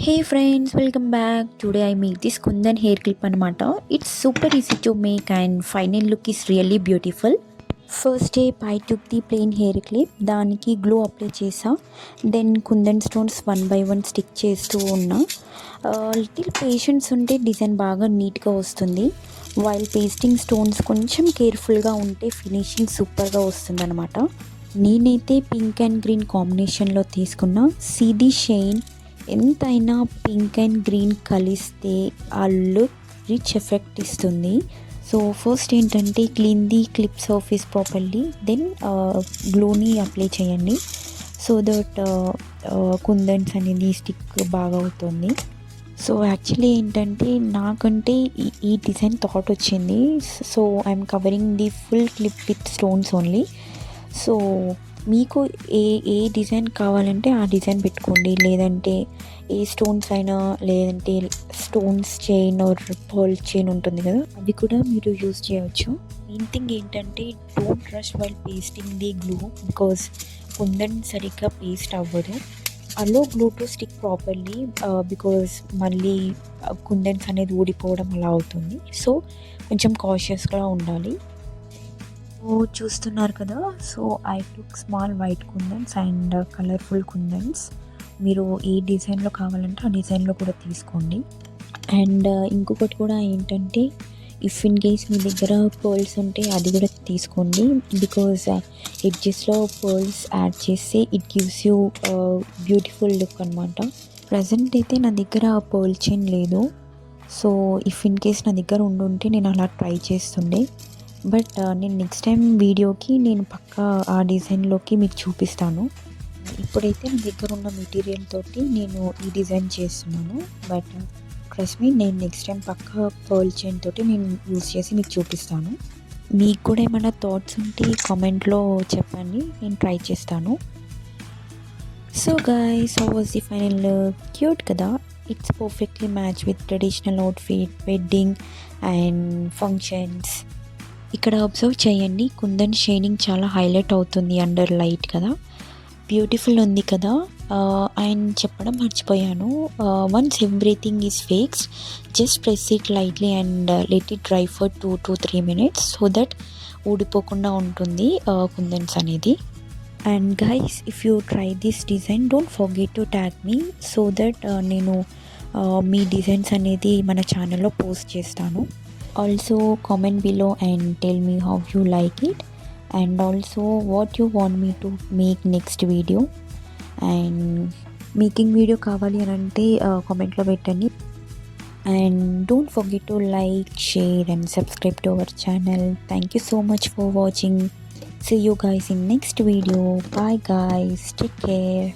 Hey friends, welcome back. Today I made this Kundan hair clip anamata. It's super easy to make and final look is really beautiful. First step, I took the plain hair clip, దానికి glue apply చేసా. Then kundan stones one by one stick చేస్తూ ఉన్నా. Little patience ఉంటే design బాగా నీట్గా వస్తుంది. While pasting stones కొంచెం కేర్ఫుల్గా ఉంటే ఫినిషింగ్ సూపర్గా వస్తుంది అనమాట. నేనైతే పింక్ అండ్ గ్రీన్ కాంబినేషన్లో తీసుకున్నా. సీదీ షైన్ ఎంతైనా పింక్ అండ్ గ్రీన్ కలిస్తే ఆ లుక్ రిచ్ ఎఫెక్ట్ ఇస్తుంది. సో ఫస్ట్ ఏంటంటే clean the clip surface properly, then గ్లూని అప్లై చేయండి సో దట్ కుందన్స్ అనేది స్టిక్ బాగా అవుతుంది. సో యాక్చువల్లీ ఏంటంటే నాకంటే ఈ డిజైన్ థాట్ వచ్చింది. So I'm covering the full clip with stones only. So మీకు ఏ డిజైన్ కావాలంటే ఆ డిజైన్ పెట్టుకోండి, లేదంటే ఏ స్టోన్స్ అయినా, లేదంటే stones chain or pearl chain ఉంటుంది కదా, అవి కూడా మీరు యూజ్ చేయవచ్చు. మెయిన్ థింగ్ ఏంటంటే don't rush while pasting the glue, because kundan సరిగ్గా పేస్ట్ అవ్వదు. Allow glue to stick properly, because మళ్ళీ కుందన్స్ అనేది ఊడిపోవడం అలా అవుతుంది. సో కొంచెం కాషియస్గా ఉండాలి. చూస్తున్నారు కదా, so I took small white kundans and colourful kundans. మీరు ఏ డిజైన్లో కావాలంటే ఆ డిజైన్లో కూడా తీసుకోండి. అండ్ ఇంకొకటి కూడా ఏంటంటే, ఇఫ్ ఇన్ కేస్ మీ దగ్గర పర్ల్స్ ఉంటే అది కూడా తీసుకోండి, బికాజ్ ఎడ్జెస్లో పర్ల్స్ యాడ్ చేస్తే it gives you beautiful look అనమాట. ప్రజెంట్ అయితే నా దగ్గర పర్ల్ చైన్ లేదు. సో ఇఫ్ ఇన్ కేస్ నా దగ్గర ఉండుంటే నేను అలా ట్రై చేస్తుండే. బట్ నేను నెక్స్ట్ టైం వీడియోకి నేను పక్కా ఆ డిజైన్లోకి మీకు చూపిస్తాను. ఇప్పుడైతే నా దగ్గర ఉన్న మెటీరియల్ తోటి నేను ఈ డిజైన్ చేస్తున్నాను. బట్ ట్రస్ట్ మీ, నేను నెక్స్ట్ టైం పక్కా పర్ల్ చైన్ తోటి నేను యూజ్ చేసి మీకు చూపిస్తాను. మీకు కూడా ఏమైనా థాట్స్ ఉంటే కామెంట్లో చెప్పండి, నేను ట్రై చేస్తాను. So guys, how was the final look? Cute కదా? It's perfectly match with traditional outfit, wedding and functions. ఇక్కడ అబ్జర్వ్ చేయండి, కుందన్ షైనింగ్ చాలా హైలైట్ అవుతుంది అండర్ లైట్ కదా, బ్యూటిఫుల్ ఉంది కదా. అండ్ చెప్పడం మర్చిపోయాను, once everything is fixed, just press it lightly and let it dry for 2 to 3 minutes so that ఊడిపోకుండా ఉంటుంది కుందన్స్ అనేది. And guys, if you try this design don't forget to tag me so that నేను మీ designs అనేది మన ఛానల్లో post చేస్తాను. Also comment below and tell me how you like it, and also what you want me to make next video. And making video kavali anante comment lo pettandi. And don't forget to like, share and subscribe to our channel. Thank you so much for watching. See you guys in next video. Bye guys, take care.